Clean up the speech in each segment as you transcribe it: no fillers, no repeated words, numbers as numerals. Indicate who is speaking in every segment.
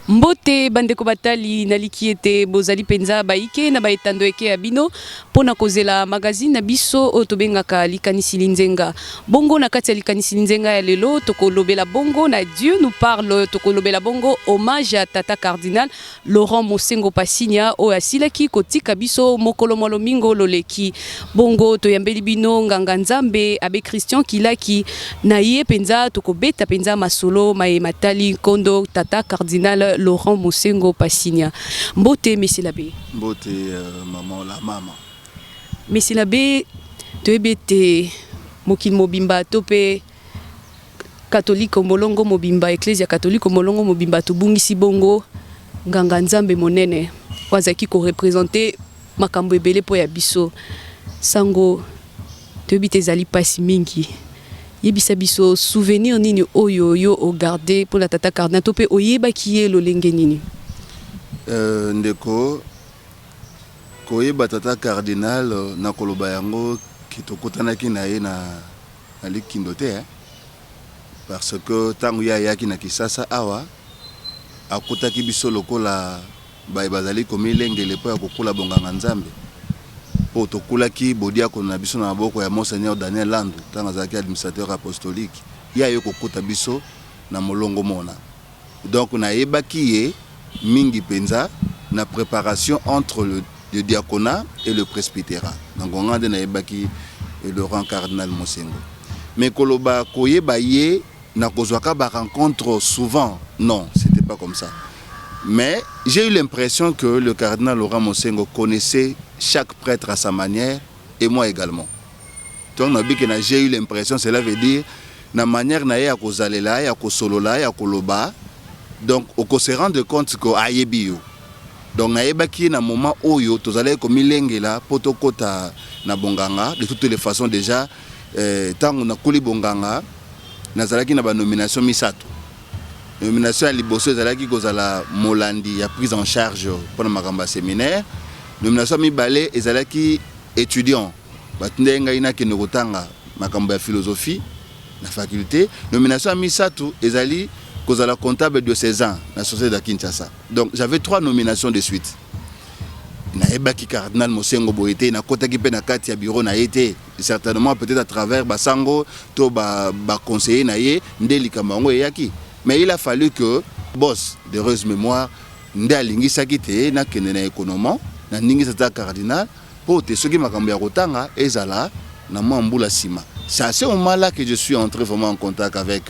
Speaker 1: Mbote bandeko batali naliki ete bozali penza baike na baetando eke ya bino pona kozela magazine na biso o tobengaka likanisi linzenga. Bongo na kati ya likanisi linzenga ya lelo tokolobela bongo na Dieu nous parle, tokolobela bongo hommage à Tata Cardinal Laurent Mosengo Pasinya o asilaki kotika biso mokolo molomingo loleki. Bongo toyambeli bino nganga nzambe abe Christian Kilaki na ye penza tokobeta penza masolo mae matali kondo Tata Cardinal Laurent Mosengo Pasinya. Mbote Messie l'abbé.
Speaker 2: Mbote maman la maman.
Speaker 1: Messie l'abbé toebete mokil mobimba tope catholique molongo mobimba ecclesia catholique molongo mobimba tobungisi bongo nganga nzambe monene wazaki ko représenter makambo ebele po ya biso sango toebite zali pasi mingi. Yebisa biso souvenir nini oyo yo o garder pour la Tata Cardinal topé oyeba kiye lo lenge nini
Speaker 2: ndeko koyeba Tata Cardinal na koloba yango kitokotanaki na ye na likindo te parce que tangu ya yaki na Kisasa awa akutaki biso lokola bazali komilengele po ya kokula bonganga nzambe po tokulaki bodia kona biso na maboko ya Monseigneur Daniel Landu tanga zaki administrateur apostolique ya yo kokuta biso na molongo mona. Donc na yebaki ye mingi penza na préparation entre le diaconat et le presbytérat. Donc on a na yebaki Laurent Cardinal Mosengo. Mais koloba koyeba ye na kozwaka ba rencontre souvent, non, c'était pas comme ça. Mais j'ai eu l'impression que le cardinal Laurent Mosengo connaissait chaque prêtre à sa manière et moi également. Donc j'ai eu l'impression, cela veut dire na manière na ya kozalela ya kosolola ya koloba. Donc on se rend compte que ayebi yo. Donc na yebaki na moment oyo tozalaki komilengela potokota na bonganga de toutes les façons déjà tant on a kuli bonganga nazalaki na ba nomination misato. Nomination à Liboso ezalaki kozala molandi ya prise en charge pour makamba séminaire. Nomination mibale ezalaki étudiant batunde ngai na kende kotanga makambo ya philosophie na faculté. Nomination misato ezali kozala comptable diocésain na société de Kinshasa. Donc j'avais 3 nominations de suite. Na ebaki Cardinal Mosengo boité na kotaki pe na kati ya bureau na été certainement peut-être à travers basango to ba conseiller na ye ndeli kamango yaki. Mais il a fallu que boss d'heureuse mémoire ndalingi sakite na kende na économie na ningi Tata Cardinal pour te soki makambo ya kotanga ezala na mbula sima. C'est à ce moment-là que je suis entré vraiment en contact avec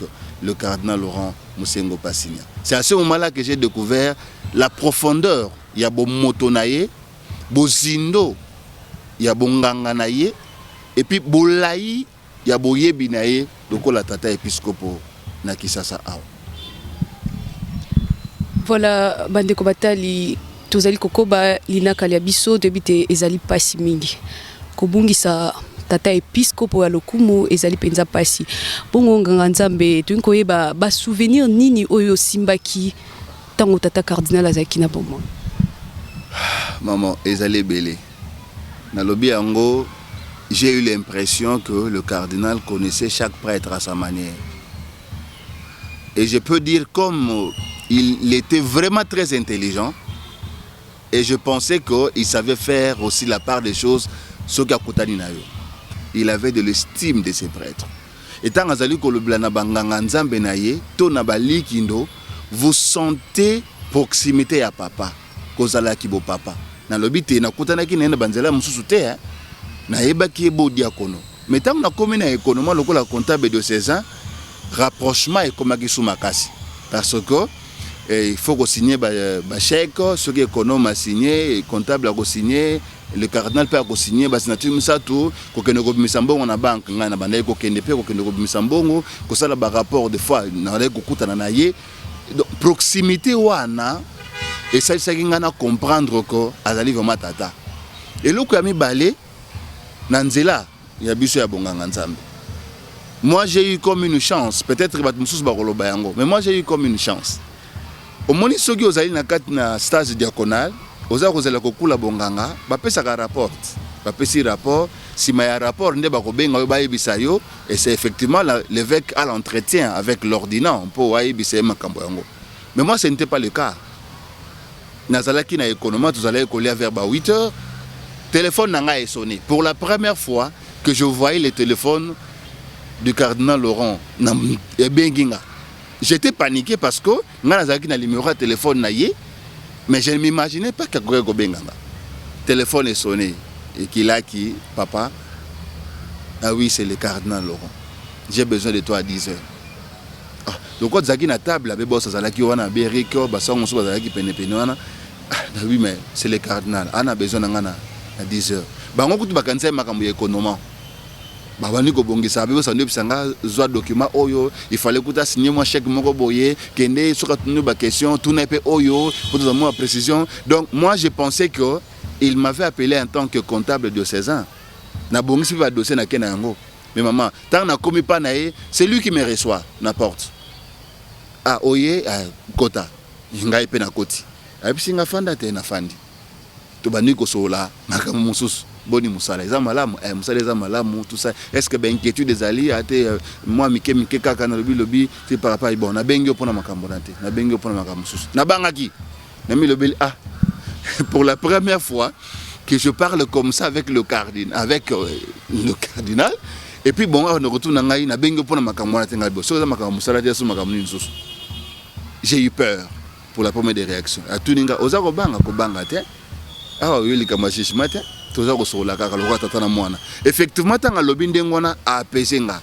Speaker 2: le cardinal Laurent Mosengo Pasinya. C'est à ce moment-là que j'ai découvert la profondeur ya bo motonaye, bo zindo ya bo nganga naye et puis bolai ya bo yebi naye lokola tata épiscopo na Kisasa awa.
Speaker 1: Voilà, bandeko batali tozali kokoba linaka ya biso debite ezali pasi mingi. Kobungisa tata épiscopo ya lokumu ezali penza pasi. Bongo nganga nzambe tunkoyeba ba souvenir nini oyo simbaki tango Tata Cardinal azaki na bomo.
Speaker 2: Maman ezali belé. Na lobi yango j'ai eu l'impression que le cardinal connaissait chaque prêtre à sa manière. Et je peux dire comme il était vraiment très intelligent et je pensais qu'il savait faire aussi la part des choses ce qu'a Koutani Nayo. Il avait de l'estime de ses prêtres. Et tant que kolobla banganga nzambe naye, to na bali kindo, vous sentez proximité à papa, kozala kibo papa. Na lobite na kutana ki na banzela mususu te na yeba ki bo diakono. Mais tant na komi na économie lokola comptable de 16 ans, rapprochement est commeaki makasi. Parce que il faut signer ba chèque, ce qui économe a signé, comptable a signé, le cardinal peut signer ba signature misato, ko kende ko misambongo na banque nga na bandai ko kende pe ko kende ko misambongo, ko sala ba rapport de fois na ko kutana na ye. Proximité wana et ça nga na comprendre que azali vraiment tata. Et loko ya mibale na nzela ya biso ya bonganga nzambe. Moi j'ai eu comme une chance, peut-être bat mususu ba koloba yango, mais moi j'ai eu comme une chance. Au moni soki ozali na kati na stage diaconal, oza kozela kokula bonganga, bapesaka rapport. Bapesi rapport, si ma rapport nde bakobenga yo bayebisa yo, et c'est effectivement l'évêque à l'entretien avec l'ordinant pour ayebisa makambo yango. Mais moi ce n'était pas le cas. Nazalaki na économie, tout allait coller vers 8 heures. Téléphone n'a est sonné. Pour la première fois que je voyais le téléphone du cardinal Laurent, j'étais paniqué parce que nazalaki na numéro de téléphone na ye, mais je ne m'imaginais pas que le téléphone est sonné et qu'il a qui, papa, ah oui, c'est le cardinal Laurent. J'ai besoin de toi à 10 heures. Donc quand Zaki na table, avec boss Zalaki wana beriko, basang musu Zalaki pene wana. Oui mais c'est le cardinal. On a besoin d'angana à 10 heures. Bango kutu bakanisa makambo ya économie. Babani ko bongisa bebo sande bisanga zwa document oyo, il fallait que tu signer moi chèque moko boye, kende soka tunu ba question, tout n'est pas oyo, pour donner moi précision. Donc moi je pensais que il m'avait appelé en tant que comptable diocésain. Na bongisi ba dossier na kena yango. Mais maman, tant na komi pa na ye, c'est lui qui me reçoit na porte. Ah oye kota ngai pe na koti abisi nga fanda te na fandi to bani ko sola makamu mususu boni musala eza malamu musala eza malamu tout ça est-ce que ben inquiétude des alliés ate moi mike kaka na lobi c'est par rapport bon na bengi opona makambo na te na bengi opona makambo mususu na bangaki na mi lobi pour la première fois que je parle comme ça avec le cardinal et puis bon on retourne ngai na bengi opona makambo na te ngai bo so eza makambo musala te so makambo ni mususu. J'ai eu peur pour la première des réactions. À tout ninga, oza ko banga te. Ah oui, li kama shishima te. Toza ko sola kaka lokwa tata na mwana. Effectivement, tanga lobi ndengona a apesenga.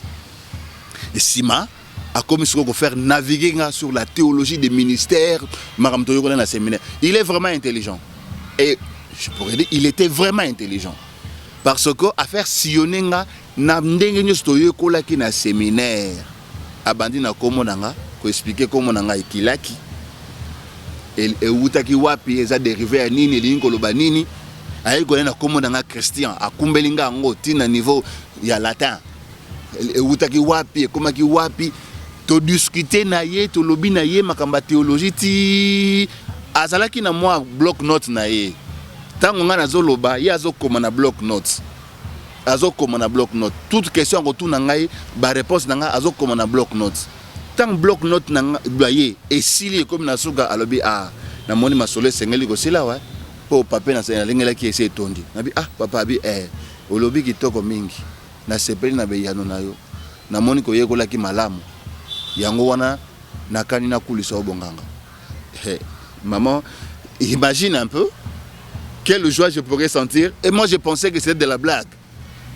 Speaker 2: Et Sima a commis ce qu'on faire naviguer sur la théologie des ministères. Maram Toyo na séminaire. Il est vraiment intelligent. Et je pourrais dire, il était vraiment intelligent. Parce que à faire sillonner na ndenge nyo stoyo ko la ki na séminaire. Abandi na komo nanga. Pour expliquer comment on a équilaki et utaki wapi eza dérivé à nini linko loba nini ayi ko na comment on a Christian a kumbelinga ngo tina niveau ya latin et utaki wapi comment ki wapi to discuter na ye to lobi na ye makamba théologie ti azalaki na moi bloc note na ye tango nga nazo loba ye azo koma na bloc note toute question ko tuna ngai ba réponse na nga azo koma na bloc note. Tant bloc note na baye et s'il comme na suka alobi na moni masole sengeli ko sila wa po papa na lingela ki ese tondi nabi papa bi olobi kitoko mingi na sepeli na beyano na yo na moni ko yekola ki malamu yango wana na kani na kulisa obonganga maman imagine un peu quelle joie je pourrais sentir et moi je pensais que c'était de la blague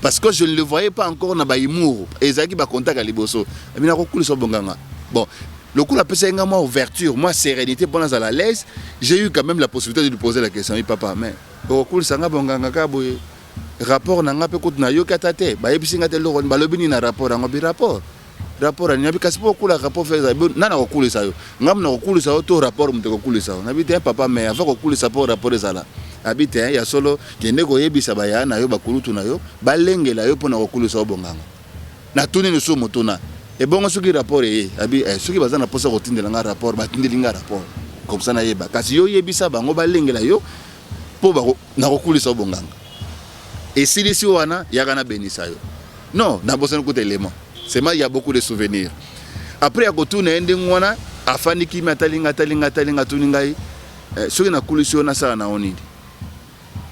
Speaker 2: parce que je ne le voyais pas encore na baïmour et zaki ba contact à liboso na ko kulisa obonganga. Bon, le coup, la personne moi ouverture, moi sérénité pendant à la l'aise, j'ai eu quand même la possibilité de lui poser la question. Oui, papa, mais au cours ça nga bonganga ka boye rapport na nga pe ko na yo katate, ba yebisinga te lo ba lobini na rapport nga bi rapport ani bi kasi po kula rapport fait na ko kulisa yo. Ngam na ko kulisa yo to rapport mu te ko kulisa. Na bi te papa mais avant ko kulisa po rapport ezala. Habite ya solo kende ko yebisa ba ya na yo ba kulutu na yo, ba lengela yo po na ko kulisa bonganga. Na tuni no so motona. Et bon, ce qui rapport est, ceux qui basent na posa routine de la rapport, batinde linga rapport. Comme ça na yeba. Kasi yo yebisa bango ba lengela yo po ba na kokulisa bonganga. Et si les wana yakana benisa yo. Non, na bosa nkote élément. C'est mal il y a beaucoup de souvenirs. Après à kotuna ende ngwana afani ki matalinga tuningai. Ceux qui na kulisio na sa na onidi.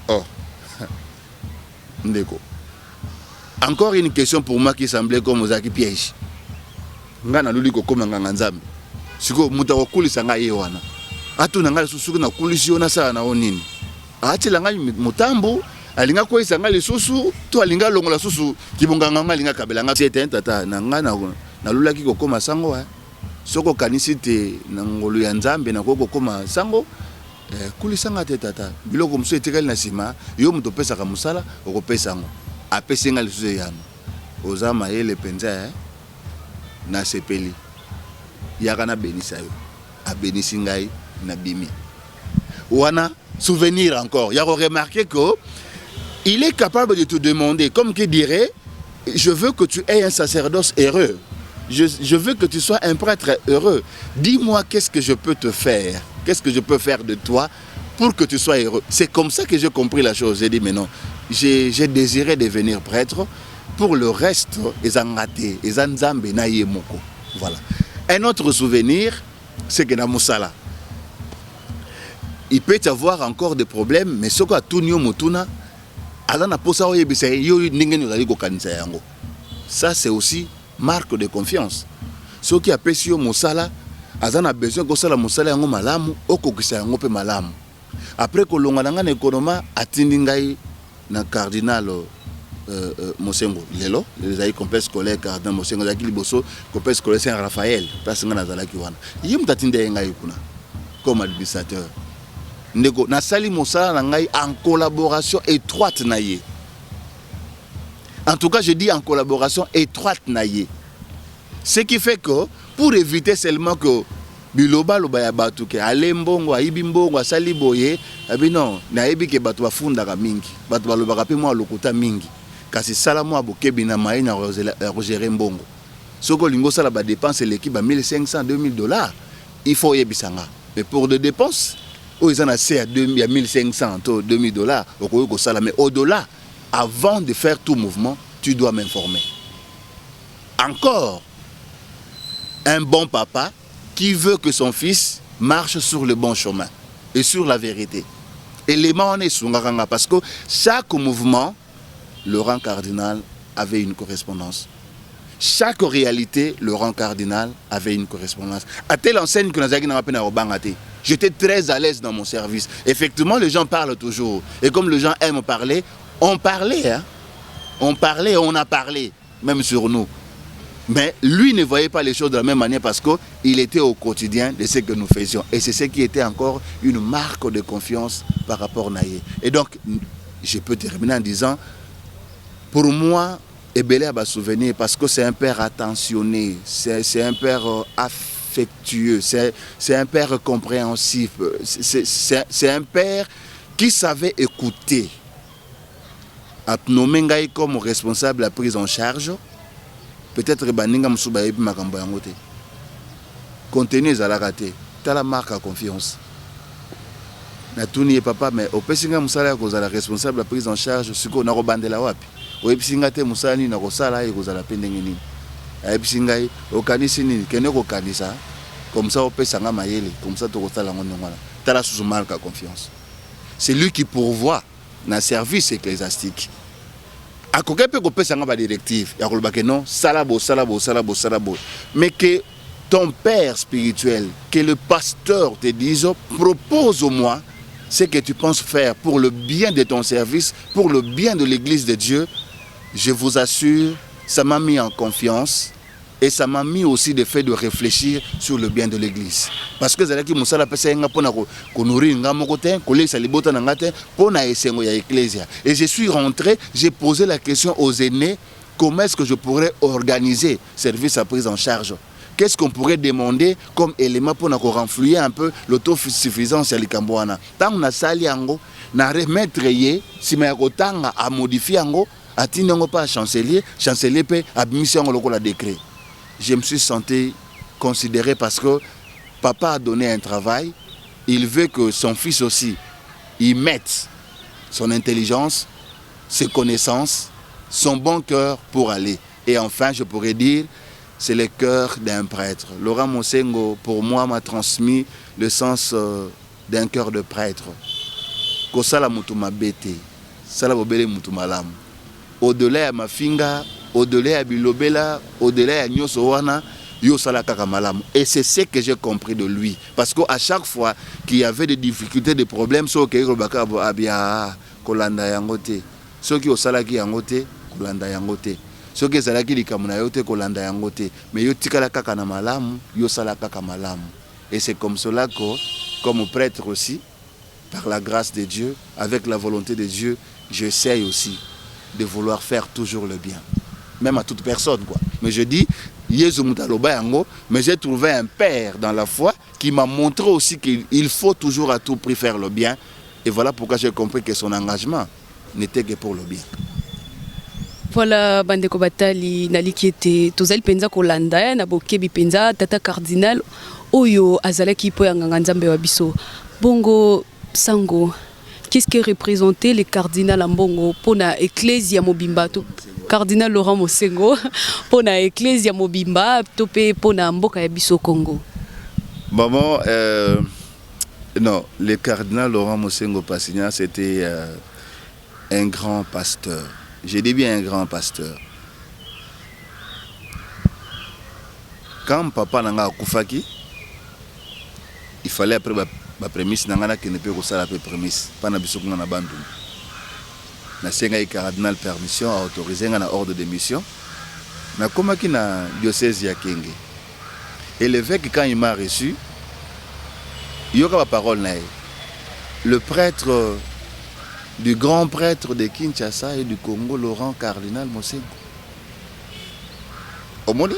Speaker 2: Oh. Ndeko. Encore une question pour moi qui semblait comme Ozaki piège. Ngana luli ko koma nganga nzambe siko muta ko kulisa nga ye wana atu na ngali susu na kulisio na sana onini ati la ngai mutambo alinga ko isa ngali susu to alinga longola susu kibonga nga alinga kabela nga c'était tata na ngana na lulaki ko koma sango soko kanisi te na ngolu ya nzambe na ko koma sango kulisa nga te tata biloko muso etikali na sima yo muto pesa ka musala ko pesa ngo apesi ngali susu yano ozama yele penza na sepeli yakana benisa yo abenisi ngai na bimi wana souvenir encore yako remarquer que il est capable de te demander comme qui dirait je veux que tu aies un sacerdoce heureux je veux que tu sois un prêtre heureux dis-moi qu'est-ce que je peux te faire qu'est-ce que je peux faire de toi pour que tu sois heureux. C'est comme ça que j'ai compris la chose. J'ai dit mais non, j'ai désiré devenir prêtre. Pour le reste, ils ont raté, ils ont zambé na yemoko. Voilà. Un autre souvenir, c'est que dans Moussala, il peut y avoir encore des problèmes, mais ce que tout le monde ça c'est aussi marque de confiance. Ce qui a payé sur Moussala, a besoin que ça la Moussala yango malamu, okokisa yango pe malamu. Après que l'on a un économie, atindingai na cardinal Mosengo, lelo, les aïe complexe scolaire cardinal Mosengo, zaki liboso complexe scolaire Saint Raphaël, parce que na zalaki wana. Yim tatinde ngai kuna comme administrateur. Ndeko na sali Moussala ngai en collaboration étroite na ye. En tout cas, je dis en collaboration étroite naïe. Ce qui fait que, pour éviter seulement que Biloba Lobaya Batouke, Alembongo, Aibimbongo, Saliboye, non, Naïbi ke Batouba Fundaka Mingi, Batouba Lobarape moi Lokuta Mingi, kasi Salamo Abokebi na Maïna Roger Mbongo. Ce que l'ingo sala ba dépense l'équipe à 1500, 2000 $, il faut yebisanga. Mais pour des dépenses, où ils en ont assez à 1500, 2000 $, mais au-delà, avant de faire tout mouvement, tu dois m'informer. Encore, un bon papa qui veut que son fils marche sur le bon chemin et sur la vérité. Élément en est sungakanga parce que chaque mouvement, le rang cardinal avait une correspondance. Chaque réalité, le rang cardinal avait une correspondance. À telle enseigne que nous avons j'étais très à l'aise dans mon service. Effectivement, les gens parlent toujours. Et comme les gens aiment parler, on parlait, hein? On parlait, on a parlé, même sur nous. Mais lui ne voyait pas les choses de la même manière parce qu'il était au quotidien de ce que nous faisions. Et c'est ce qui était encore une marque de confiance par rapport à Naye. Et donc, je peux terminer en disant, pour moi, Ebele a un souvenir parce que c'est un père attentionné, c'est un père affectueux, c'est un père compréhensif, c'est un père qui savait écouter. A nommé Ngai comme responsable de la prise en charge, peut-être Baninga Moussouba Ebi Makambo Yangote. Contenu Zalakate, tu as la marque à confiance. Natuni et papa, mais au Pessinga Moussala, vous êtes la responsable de la prise en charge, ce qu'on a rebandé la wapi. Au Pessinga Te Moussani, n'a Rosala, et vous avez la pendengini. A Pessinga, au Kanisini, Keneko Kanisa, comme ça au Pessanga Mayele, comme ça tu as la tu as la sous-marque à confiance. C'est lui qui pourvoit dans le service ecclésiastique. À côté peut couper ça dans directive. Il y a que non, salabo. Mais que ton père spirituel, que le pasteur te dise, propose au moins ce que tu penses faire pour le bien de ton service, pour le bien de l'église de Dieu. Je vous assure, ça m'a mis en confiance. Et ça m'a mis aussi le fait de réfléchir sur le bien de l'église. Parce que Zalaki Moussala Pessenga pour nourrir Ngamokote, collègue Salibota Nangate, pour na essengo ya ecclésia. Et je suis rentré, j'ai posé la question aux aînés, comment est-ce que je pourrais organiser service à prise en charge? Qu'est-ce qu'on pourrait demander comme élément pour renflouer un peu l'autosuffisance à l'Ikambouana? Tant qu'on a sali ango, na remettre yé, si ma yakotanga a modifié ango, a tinango pas chancelier peut admission au la décret. Je me suis senti considéré parce que papa a donné un travail. Il veut que son fils aussi y mette son intelligence, ses connaissances, son bon cœur pour aller. Et enfin, je pourrais dire, c'est le cœur d'un prêtre. Laurent Mosengo, pour moi, m'a transmis le sens d'un cœur de prêtre. Kosala mutuma bete, sala bobele mutuma lam. Au-delà de ma finga, au-delà de Bilobela, au-delà de Nyosowana, Yosala Kakamalam. Et c'est ce que j'ai compris de lui. Parce qu'à chaque fois qu'il y avait des difficultés, des problèmes, ceux qui ont Abia, Kolanda Yangote, ceux qui ont Salaki Yangote, Kolanda Yangote, ceux qui ont Salaki Likamunayote, Kolanda Yangote, mais Yotikala Kakanamalam, Yosala Kakamalam. Et c'est comme cela que, comme prêtre aussi, par la grâce de Dieu, avec la volonté de Dieu, j'essaye aussi de vouloir faire toujours le bien. Même à toute personne, quoi. Mais je dis, mais j'ai trouvé un père dans la foi qui m'a montré aussi qu'il faut toujours à tout prix faire le bien. Et voilà pourquoi j'ai compris que son engagement n'était que pour le bien.
Speaker 1: Voilà, Bandeko Batali, Naliki était Tozali Penza Kolanda, Nabokebi Penza, Tata Cardinal, Oyo, Azalaki Poyanganzambe Wabiso. Bongo Sango, qu'est-ce que représentait le cardinal Ambongo pour la Ecclesia Mobimba? Cardinal Laurent Mosengo pour la Ecclesia Mobimba, topé pour la Mboka Yabiso Congo.
Speaker 2: Maman, Non, le cardinal Laurent Mosengo Passigna, c'était un grand pasteur. Je dis bien un grand pasteur. Quand papa n'a pas il fallait après la prémisse, n'a qui ne peut pas la prémisse. Pas na biso na bandu. Na senga cardinal permission à autoriser un ordre de mission. Na koma ki na diocèse ya Kenge. Et l'évêque quand il m'a reçu, il y a la parole na le prêtre du grand prêtre de Kinshasa et du Congo, Laurent Cardinal Mosengo. Au monde.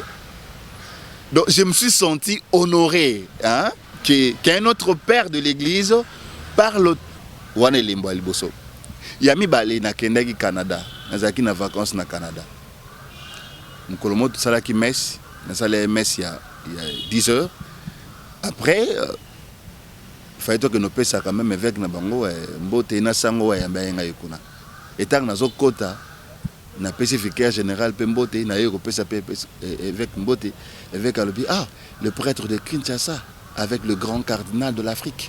Speaker 2: Donc je me suis senti honoré hein, qu'un autre père de l'église parle. Il y a mis balé na Kendaki Canada, nazaki na vacances na Canada. Mukolomo tout ça qui messe, na salé messe il y a 10 heures. Après il fallait que nous pèse quand même avec na bango mbote na sango ya mbayenga yekuna. Etant na zokota na spécificaire général Pembote na yeko pesa avec Mbote avec alobi le prêtre de Kinshasa avec le grand cardinal de l'Afrique.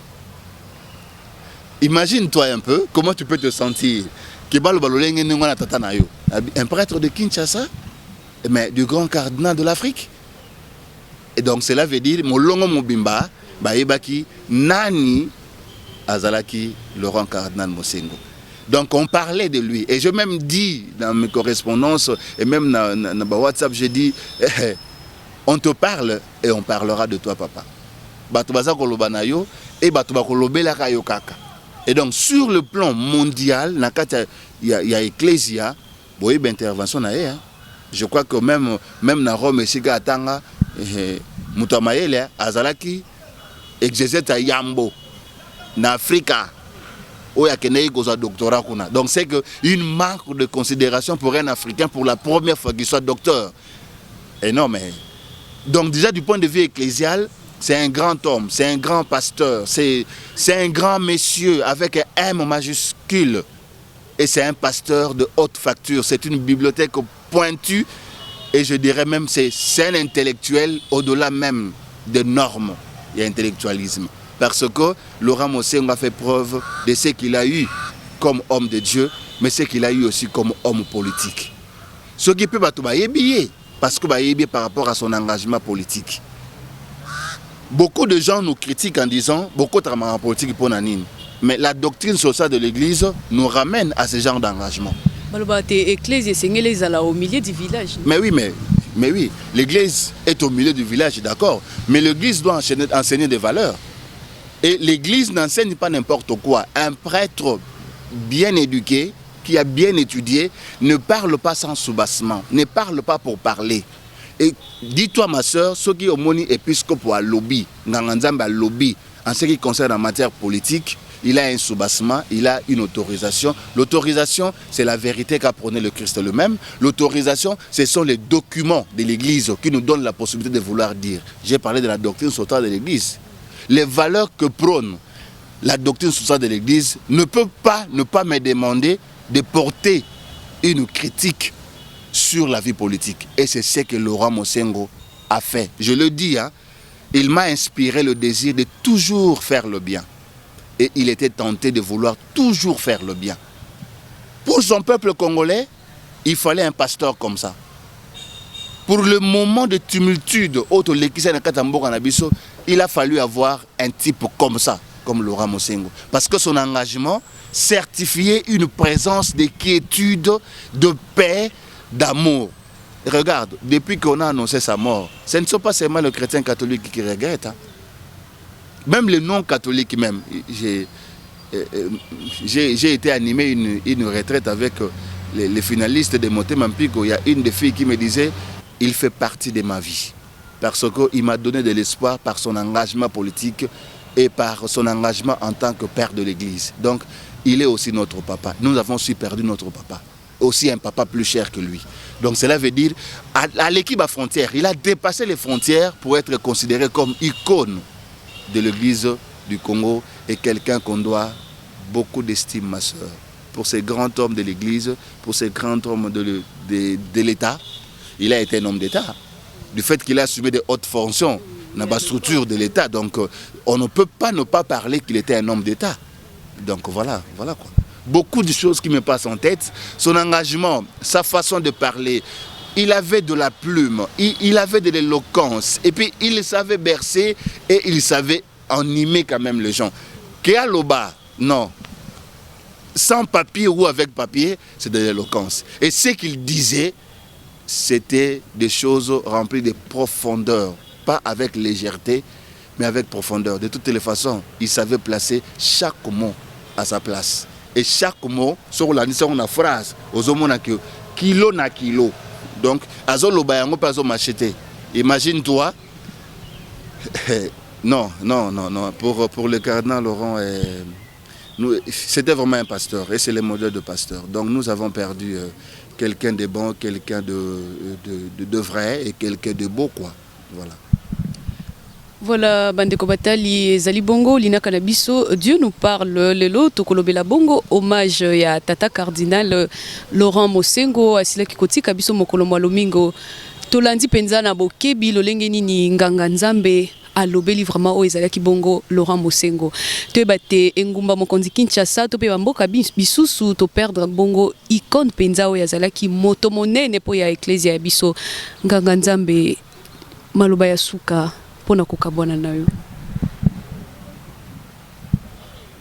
Speaker 2: Imagine-toi un peu comment tu peux te sentir un prêtre de Kinshasa mais du grand cardinal de l'Afrique. Et donc cela veut dire molongo mobimba bayebaki nani azalaki Laurent Cardinal Mosengo. Donc on parlait de lui. Et je même dit dans mes correspondances, et même dans WhatsApp, j'ai dit, on te parle et on parlera de toi, papa. Et donc sur le plan mondial, il y a Ecclesia, il y a intervention. Je crois que même dans Rome, Siga Atanga, Moutamaele, Azalaki, exégète à Yambo, en Afrique. Donc c'est une marque de considération pour un Africain pour la première fois qu'il soit docteur. Et non mais donc déjà du point de vue ecclésial, c'est un grand homme, c'est un grand pasteur, c'est un grand monsieur avec un M majuscule. Et c'est un pasteur de haute facture, c'est une bibliothèque pointue et je dirais même c'est un intellectuel au-delà même des normes et intellectualisme. Parce que Laurent Mosengo a fait preuve de ce qu'il a eu comme homme de Dieu, mais ce qu'il a eu aussi comme homme politique. Ce qui peut être parce que par rapport à son engagement politique. Beaucoup de gens nous critiquent en disant beaucoup de travail politique pour Nanine. Mais la doctrine sociale de l'Église nous ramène à ce genre d'engagement.
Speaker 1: Au milieu du village.
Speaker 2: Mais oui, l'Église est au milieu du village, d'accord. Mais l'Église doit enseigner des valeurs. Et l'Église n'enseigne pas n'importe quoi. Un prêtre bien éduqué, qui a bien étudié, ne parle pas sans soubassement, ne parle pas pour parler. Et dis-toi ma soeur, ce qui est au moni épiscope à lobby, lobby, en ce qui concerne la matière politique, il a un soubassement, il a une autorisation. L'autorisation, c'est la vérité qu'a prôné le Christ lui-même. L'autorisation, ce sont les documents de l'Église qui nous donnent la possibilité de vouloir dire. J'ai parlé de la doctrine sociale de l'Église. Les valeurs que prône la doctrine sociale de l'Église ne peuvent pas ne pas me demander de porter une critique sur la vie politique. Et c'est ce que Laurent Mosengo a fait. Je le dis, il m'a inspiré le désir de toujours faire le bien. Et il était tenté de vouloir toujours faire le bien. Pour son peuple congolais, il fallait un pasteur comme ça. Pour le moment de tumultude, il a fallu avoir un type comme ça, comme Laurent Mosengo. Parce que son engagement certifiait une présence de quiétude, de paix, d'amour. Regarde, depuis qu'on a annoncé sa mort, ce ne sont pas seulement les chrétiens catholiques qui regrettent. Même les non-catholiques même. J'ai été animé une retraite avec les finalistes de Motema Mpiko. Il y a une des filles qui me disait, il fait partie de ma vie. Parce qu'il m'a donné de l'espoir par son engagement politique et par son engagement en tant que père de l'Église. Donc, il est aussi notre papa. Nous avons aussi perdu notre papa. Aussi un papa plus cher que lui. Donc cela veut dire, à l'équipe à frontières, il a dépassé les frontières pour être considéré comme icône de l'Église du Congo et quelqu'un qu'on doit beaucoup d'estime, ma soeur. Pour ces grands hommes de l'Église, pour ces grands hommes de l'État, il a été un homme d'État. du fait qu'il a assumé des hautes fonctions dans la structure de l'État. Donc, on ne peut pas ne pas parler qu'il était un homme d'État. Donc, voilà quoi. Beaucoup de choses qui me passent en tête. Son engagement, sa façon de parler, il avait de la plume, il avait de l'éloquence. Et puis, il savait bercer et il savait animer quand même les gens. Kéa Loba, non. Sans papier ou avec papier, c'est de l'éloquence. Et ce qu'il disait, c'était des choses remplies de profondeur. Pas avec légèreté, mais avec profondeur. De toutes les façons, il savait placer chaque mot à sa place. Et chaque mot, sur la phrase, aux hommes kilo na kilo. Donc, azolo bayango pas zo machete. Imagine-toi. Non. Pour le cardinal Laurent, c'était vraiment un pasteur. Et c'est le modèle de pasteur. Donc, nous avons perdu quelqu'un de bon, quelqu'un de vrai et quelqu'un de beau, quoi. Voilà.
Speaker 1: Voilà, Bandeko Batali, Zali Bongo, Lina Kanabiso, Dieu nous parle, Lelo, Tokolobela Bongo, hommage à Tata Cardinal Laurent Mosengo, Asila Kikoti Kabiso Mokolomo Lomingo, Tolandi Penzana Bokebi, Lolengeni ni Nganga Nzambe, alobeli vraiment o ezalaki bongo Laurent Mosengo. Te bate engumba mokonzi Kinshasa, to pe bamboka bisusu to perdre bongo icône penza o yazalaki moto monene po ya ecclesia ya biso Nganga Nzambe maloba ya suka. Pona kokabwana nayo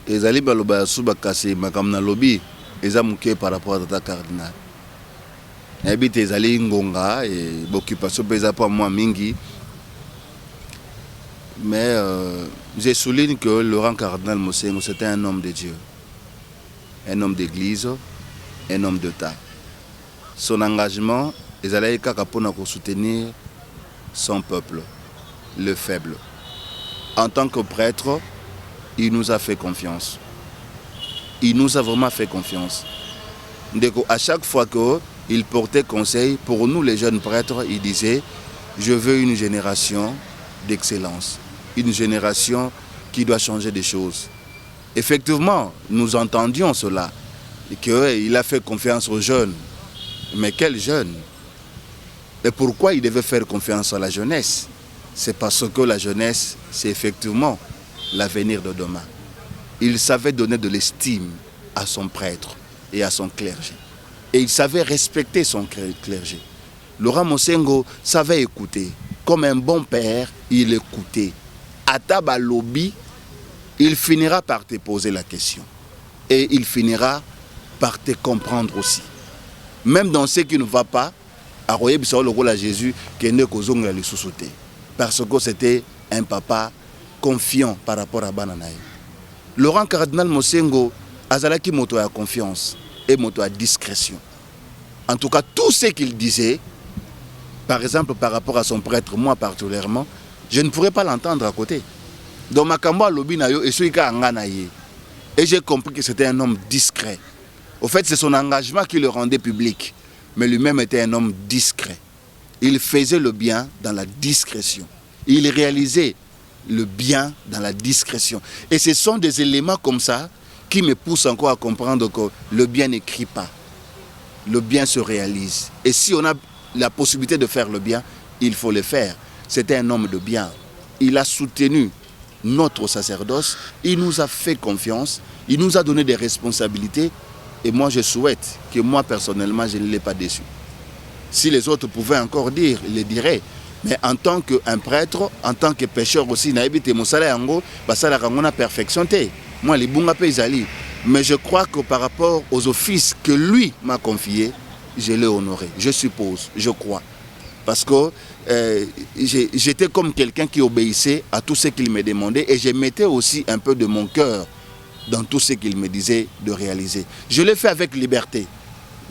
Speaker 2: ezali baloba ya suba kasi makamna lobby eza muke par rapport à Tata Cardinal nayebi te ezali ngonga et occupation pesa pas moi mingi mais je souligne que Laurent Cardinal Mosengo c'était un homme de Dieu, un homme d'église, un homme d'État. Son engagement ezali kaka pona ko soutenir son peuple, le faible. En tant que prêtre, il nous a fait confiance. Il nous a vraiment fait confiance. À chaque fois qu'il portait conseil, pour nous les jeunes prêtres, il disait « Je veux une génération d'excellence, une génération qui doit changer des choses. » Effectivement, nous entendions cela, et qu'il a fait confiance aux jeunes. Mais quels jeunes? Et pourquoi il devait faire confiance à la jeunesse? C'est parce que la jeunesse, c'est effectivement l'avenir de demain. Il savait donner de l'estime à son prêtre et à son clergé. Et il savait respecter son clergé. Laurent Mosengo savait écouter. Comme un bon père, il écoutait. À Taba Lobby, il finira par te poser la question. Et il finira par te comprendre aussi. Même dans ce qui ne va pas, à Jésus, qui ne kozonga le sous-sauté. Parce que c'était un papa confiant par rapport à Bananaï. Laurent Cardinal Mosengo, azalaki moto à confiance et moto à discrétion. En tout cas, tout ce qu'il disait, par exemple par rapport à son prêtre, moi particulièrement, je ne pourrais pas l'entendre à côté. Donc Makambo lobi na yo esuika nganaye. Et j'ai compris que c'était un homme discret. Au fait, c'est son engagement qui le rendait public, mais lui-même était un homme discret. Il faisait le bien dans la discrétion. Il réalisait le bien dans la discrétion. Et ce sont des éléments comme ça qui me poussent encore à comprendre que le bien n'écrit pas. Le bien se réalise. Et si on a la possibilité de faire le bien, il faut le faire. C'était un homme de bien. Il a soutenu notre sacerdoce. Il nous a fait confiance. Il nous a donné des responsabilités. Et moi, je souhaite que moi, personnellement, je ne l'ai pas déçu. Si les autres pouvaient encore dire, ils le diraient. Mais en tant qu'un prêtre, en tant que pécheur aussi, perfection. Moi, les bunga paysali. Mais je crois que par rapport aux offices que lui m'a confiés, je l'ai honoré. Je suppose, je crois. Parce que j'étais comme quelqu'un qui obéissait à tout ce qu'il me demandait et je mettais aussi un peu de mon cœur dans tout ce qu'il me disait de réaliser. Je l'ai fait avec liberté.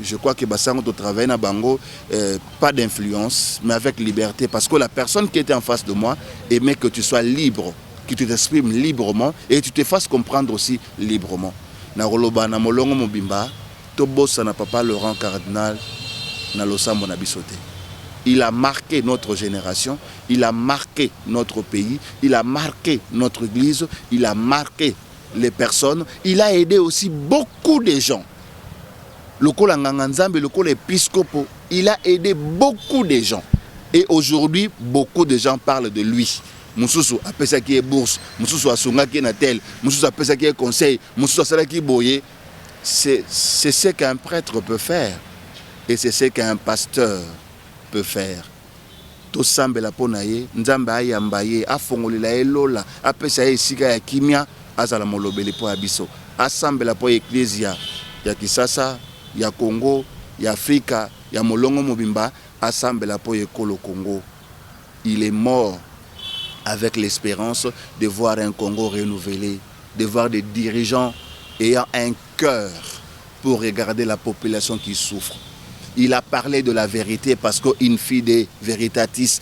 Speaker 2: Je crois que Bassango te travaille na bango, pas d'influence, mais avec liberté. Parce que la personne qui était en face de moi aimait que tu sois libre, que tu t'exprimes librement et que tu te fasses comprendre aussi librement. Na roloba na molongo mobimba, to bossa na papa Laurent Cardinal na losambo na bisote. Il a marqué notre génération, il a marqué notre pays, il a marqué notre église, il a marqué les personnes, il a aidé aussi beaucoup de gens. Le Nganga Nzambe, le épiscopo, il a aidé beaucoup de gens. Et aujourd'hui, beaucoup de gens parlent de lui. Moussousou appelle ça qui est bourse, Moussousou Asunga qui est natel, Moussousou appelle ça qui est conseil, Moussousou ça qui est boyer. C'est ce qu'un prêtre peut faire. Et c'est ce qu'un pasteur peut faire. To sambela pona ye, nzambe ayamba ye, afongolela ye lola, apesa ye esika ya kimia, azala molobeli po abiso. Asambela po ecclesia ya Kisasa, ya Congo, ya Afrika, ya molongo mobimba, asambela po ekolo Congo. Il est mort avec l'espérance de voir un Congo renouvelé, de voir des dirigeants ayant un cœur pour regarder la population qui souffre. Il a parlé de la vérité parce qu'in fide veritatis,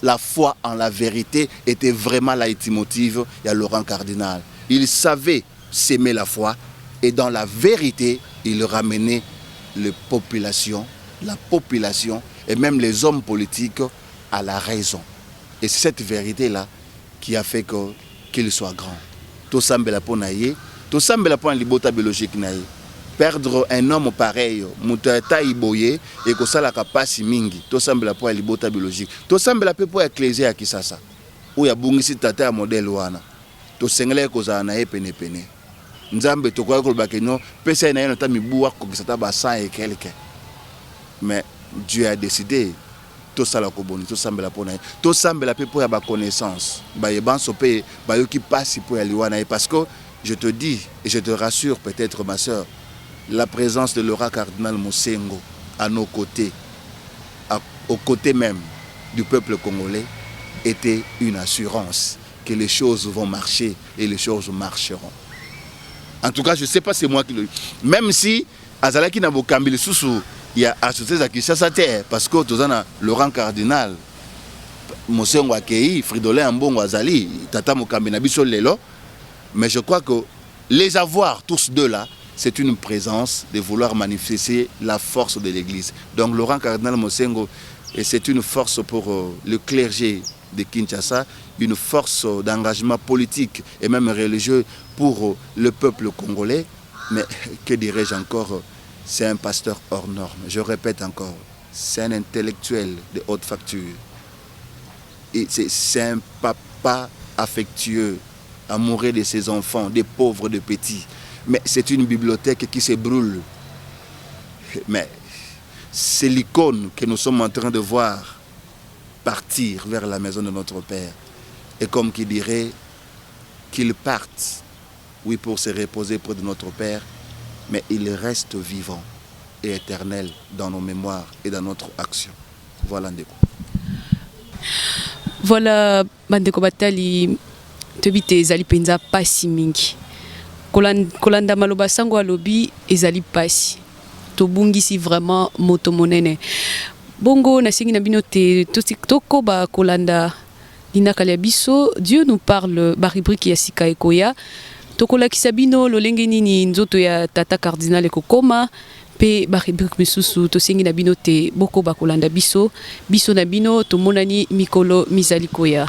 Speaker 2: la foi en la vérité était vraiment la leitmotiv de Laurent Cardinal. Il savait s'aimer la foi et dans la vérité, il ramenait la population et même les hommes politiques à la raison. Et c'est cette vérité-là qui a fait qu'il soit grand. Tout semble la ponaye, tout semble la pon libota biologique naïe. Perdre un homme pareil, mutata iboye et que ça la capacité mingi, tout semble la pon libota biologique. Tout semble la pour ecclésie à Kisasa. Où ya bungisi tata modèle wana. Tout sengle ko za na pene pene. Nzambe to kwa ko bakeno, pesa na yona mibuwa ko kisata ba 100 et quelques. Mais Dieu a décidé tout ça la koboni, tout semble la pona. Tout semble la pour ya ba connaissance. Ba yeban sopé, ba yo ki passe pour ya liwana parce que je te dis et je te rassure peut-être ma sœur, la présence de Laurent Cardinal Mosengo à nos côtés, aux côtés même du peuple congolais, était une assurance que les choses vont marcher et les choses marcheront. En tout cas, je ne sais pas, c'est moi qui le dis. Même si Azalaki n'a pas Sousou, il y a associé à Kinshasa parce que tout ça, Laurent Cardinal, Mosengo Akei, Fridolin Mbongo Azali, Tata Mokambi Nabiso Lelo, mais je crois que les avoir tous deux là, c'est une présence de vouloir manifester la force de l'Église. Donc Laurent Cardinal Mosengo, c'est une force pour le clergé de Kinshasa, une force d'engagement politique et même religieux pour le peuple congolais. Mais que dirais-je encore, c'est un pasteur hors norme. Je répète encore, c'est un intellectuel de haute facture. C'est un papa affectueux, amoureux de ses enfants, des pauvres, des petits. Mais c'est une bibliothèque qui se brûle. Mais c'est l'icône que nous sommes en train de voir partir vers la maison de notre Père. Et comme qui dirait qu'il parte, oui, pour se reposer près de notre Père, mais il reste vivant et éternel dans nos mémoires et dans notre action. Voilà Ndeko.
Speaker 1: Voilà Bandeko Batali, tebite ezali penza pasi mingi. Kolanda maloba sango alobi ezali pasi. Tobungisi vraiment moto monene. Bongo na singi na bino te toko ba kolanda linaka ya biso. Dieu nous parle ba rubrique ya sika ekoya. Tokola kisabino lolenge nini nzoto ya tata cardinal ekokoma pe ba rubrique misusu to singi na bino te boko ba kolanda biso na bino to monani mikolo mizali koya.